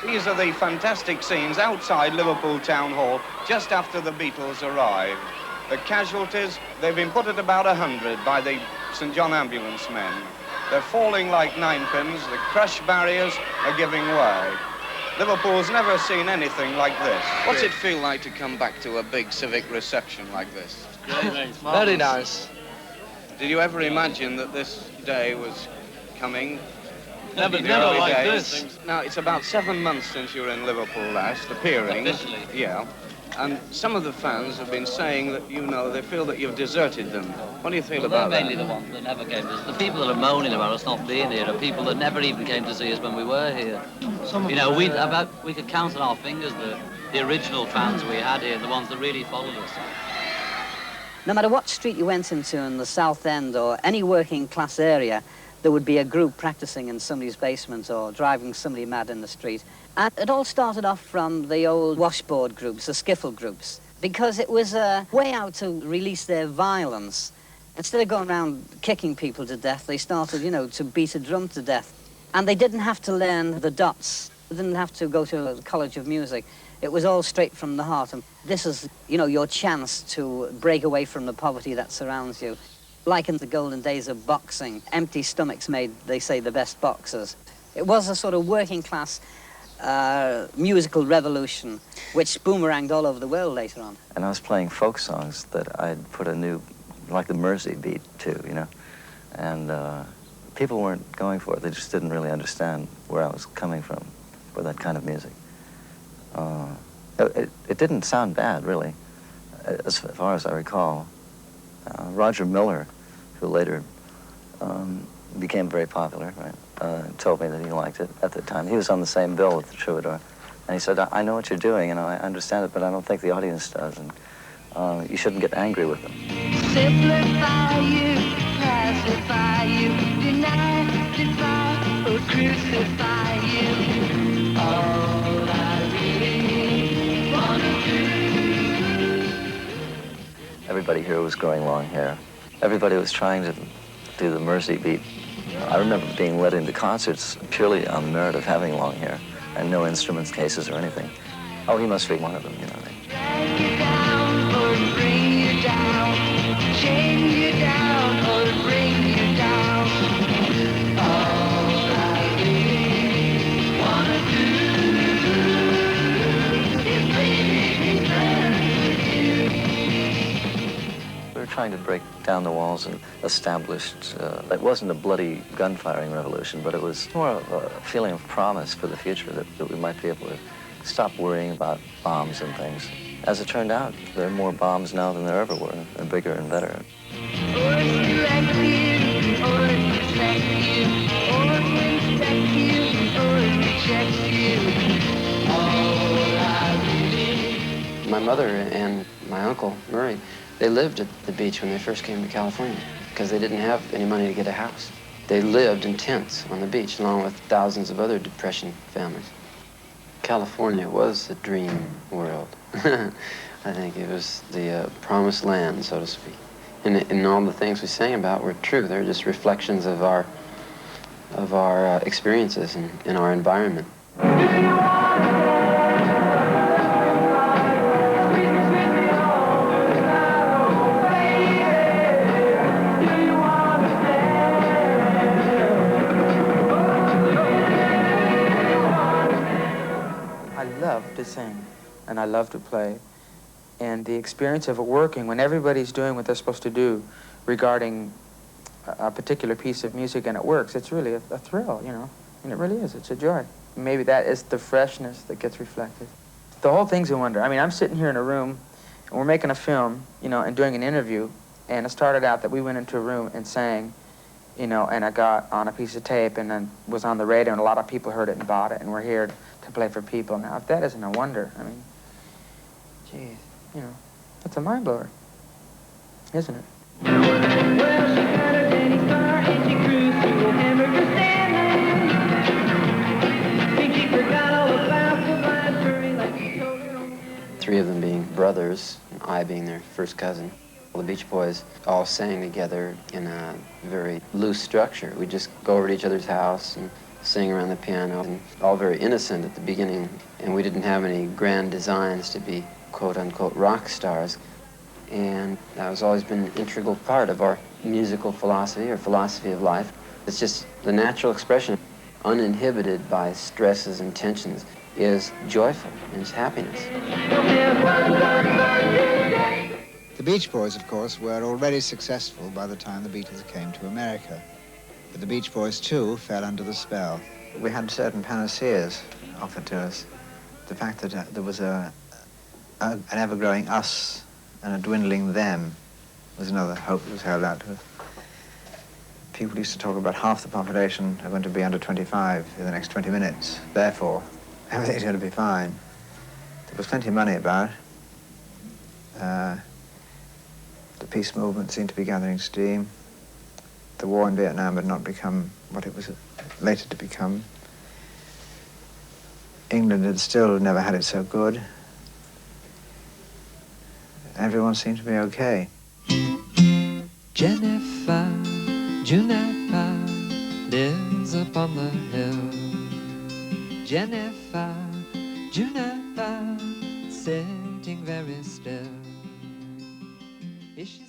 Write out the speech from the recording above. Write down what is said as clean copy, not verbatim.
These are the fantastic scenes outside Liverpool Town Hall just after the Beatles arrived. The casualties, they've been put at about 100 by the St John ambulance men. They're falling like ninepins, the crush barriers are giving way. Liverpool's never seen anything like this. What's it feel like to come back to a big civic reception like this? Very nice. Did you ever imagine that this day was coming? Never like this. Now, it's about 7 months since you were in Liverpool last, appearing. Officially. Yeah. And some of the fans have been saying that, you know, they feel that you've deserted them. What do you feel about they're that? mainly the ones that never came to us. The people that are moaning about us not being here are people that never even came to see us when we were here. You know, we could count on our fingers the original fans we had here, the ones that really followed us. No matter what street you went into in the South End or any working class area, there would be a group practicing in somebody's basement or driving somebody mad in the street. And it all started off from the old washboard groups, the skiffle groups, because it was a way out to release their violence. Instead of going around kicking people to death, they started, you know, to beat a drum to death. And they didn't have to learn the dots. They didn't have to go to the College of Music. It was all straight from the heart. And this is, you know, your chance to break away from the poverty that surrounds you. Like in the golden days of boxing, empty stomachs made, they say, the best boxers. It was a sort of working class musical revolution, which boomeranged all over the world later on. And I was playing folk songs that I'd put a new, like the Mersey beat to, you know. And people weren't going for it. They just didn't really understand where I was coming from for that kind of music. It didn't sound bad, really, as far as I recall. Roger Miller, who later became very popular, right, told me that he liked it at the time. He was on the same bill with the Troubadour. And he said, I know what you're doing, and I understand it, but I don't think the audience does, and you shouldn't get angry with them. Simplify you, classify you, deny, defy, or crucify you. All I really wanna do. Everybody here was growing long hair. Everybody was trying to do the Mersey beat. I remember being led into concerts purely on the merit of having long hair and no instruments cases or anything. Oh, he must be one of them, you know. Drag you down or bring you down, chain you down or bring you down. All I really wanna do is be friends with you. We were trying to break down the walls and established, it wasn't a bloody gun-firing revolution, but it was more of a feeling of promise for the future that we might be able to stop worrying about bombs and things. As it turned out, there are more bombs now than there ever were, and bigger and better. Or select you, or protect you, or inspect you, or reject you. All I really... My mother and my uncle, Murray, they lived at the beach when they first came to California because they didn't have any money to get a house. They lived in tents on the beach along with thousands of other Depression families. California was the dream world. I think it was the promised land, so to speak. And all the things we sang about were true. They're just reflections of our experiences in our environment. I love to sing, and I love to play. And the experience of it working, when everybody's doing what they're supposed to do regarding a particular piece of music and it works, it's really a thrill, you know. And it really is, it's a joy. Maybe that is the freshness that gets reflected. The whole thing's a wonder. I mean, I'm sitting here in a room, and we're making a film, you know, and doing an interview, and it started out that we went into a room and sang, you know, and I got on a piece of tape and then was on the radio, and a lot of people heard it and bought it, and we're here to play for people. Now, if that isn't a wonder, I mean, geez, you know, that's a mind blower, isn't it? Well, she got her Danny Star and she cruised through a hamburger stand. Think she forgot all about the blind furry like she told her own. Three of them being brothers, and I being their first cousin. The Beach Boys all sang together in a very loose structure. We'd just go over to each other's house and sing around the piano, and all very innocent at the beginning, and we didn't have any grand designs to be quote-unquote rock stars. And that has always been an integral part of our musical philosophy or philosophy of life. It's just the natural expression, uninhibited by stresses and tensions, is joyful and is happiness. The Beach Boys, of course, were already successful by the time the Beatles came to America. But the Beach Boys, too, fell under the spell. We had certain panaceas offered to us. The fact that there was an ever-growing us and a dwindling them was another hope that was held out to us. People used to talk about half the population are going to be under 25 in the next 20 minutes. Therefore, everything's going to be fine. There was plenty of money about. The peace movement seemed to be gathering steam. The war in Vietnam had not become what it was later to become. England had still never had it so good. Everyone seemed to be okay. Jennifer, Juniper lives upon the hill. Jennifer, Juniper, sitting very still. Is she